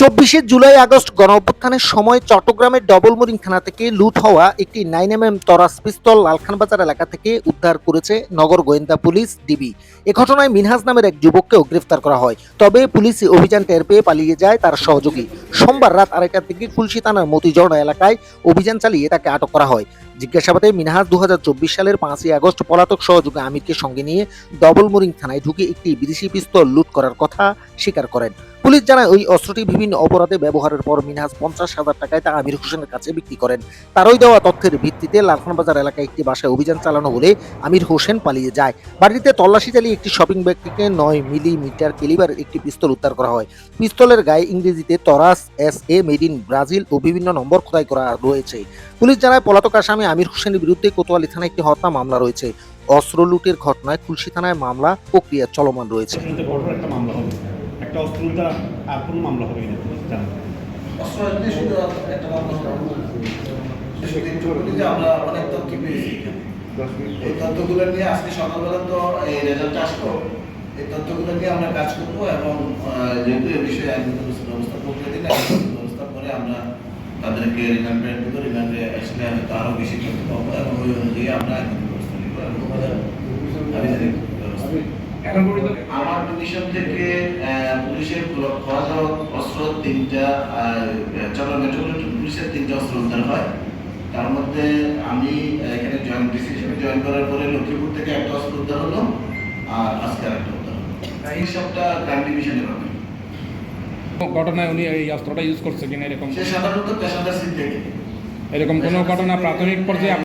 24শে July August গণঅভ্যুত্থানের সময় চট্টগ্রামের ডবলমুরিং থানা থেকে লুট হওয়া একটি 9mm তরাস পিস্তল লালখানবাজার এলাকা থেকে উদ্ধার করেছে নগর গোয়েন্দা পুলিশ ডিবি। এ ঘটনায় মিনহাজ নামের এক যুবককেও গ্রেফতার করা হয়। তবে পুলিশ অভিযান টের পেয়ে পালিয়ে যায় তার সহযোগী। সোমবার রাত 2:30টার দিকে খুলশী থানার মতিঝর্ণা এলাকায় অভিযান চালিয়ে তাকে আটক করা হয়। জিজ্ঞাসাবাদে মিনহাজ 2024 সালের 5ই আগস্ট পলাতক সহযোগী আমিরকে সঙ্গে নিয়ে ডবলমুরিং থানায় ঢুকে একটি বিদেশি পিস্তল লুট করার কথা স্বীকার করেন। পুলিশ জানায় ওই অস্ত্রটি বিভিন্ন অপরাধে ব্যবহারের পর মিনহাজ 50,000 টাকায় তা আমির হোসেনের কাছে বিক্রি করেন। তারই দেওয়া তথ্যের ভিত্তিতে লালখানবাজার এলাকায় একটি বাসায় অভিযান চালানো হলে আমির হোসেন পালিয়ে যায়। বাড়িতে তল্লাশি চালিয়ে একটি শপিং ব্যাগ থেকে 9mm ক্যালিবারের একটি পিস্তল উদ্ধার করা হয়। পিস্তলের গায়ে ইংরেজিতে তরাস SA মেড ইন ব্রাজিল ও বিভিন্ন নম্বর খোদাই করা রয়েছে। পুলিশ জানায় পলাতক আসামি আমির হোসেনের বিরুদ্ধে কোতোয়ালি থানায় একটি হত্যা মামলা রয়েছে। অস্ত্র লুটের ঘটনায় খুলশী থানায় মামলা প্রক্রিয়া চলমান রয়েছে। একটা অস্ত্র লুটা আর কোনো মামলা হবে না জানেন? অস্ত্র নিয়ে শুধু একটা মামলা যে আমরা অনেক তথ্য পেয়েছি। এই তথ্যগুলো নিয়ে আজকে সকালবেলা তো এই রেজাল্ট আসলো, এই তথ্যগুলো নিয়ে আমরা কাজ করবো এবং যেহেতু এ বিষয়ে আইনগত ব্যবস্থা প্রক্রিয়া দিন ব্যবস্থা করে আমরা তাদেরকে রিমান্ডে দেবো। রিমান্ডে আসলে হয়তো আরও বেশি তথ্য পাবো এবং ওই অনুযায়ী আমরা আইনগত ব্যবস্থা নিব এবং এখন পর্যন্ত আমার ডিভিশন থেকে পুলিশের খোয়া যাওয়া অস্ত্র 3টা, চট্টগ্রাম মেট্রোপলিটন পুলিশের 3টা অস্ত্র উদ্ধার হয়। তার মধ্যে আমি এখানে ডিসি হিসেবে জয়েন করার পরে লক্ষ্মীপুর থেকে একটা অস্ত্র উদ্ধার হলো আর আজকে আরেকটা উদ্ধার হলো। এই সবটা ক্রাইম ডিভিশনের হবে। ঘটনায় উনি এই অস্ত্রটা ইউজ করছে কিনা এরকম সে সাধারণত পেশাদার সিদ্দিকী এরকম কোনো ঘটনা প্রাথমিক পর্যায়ে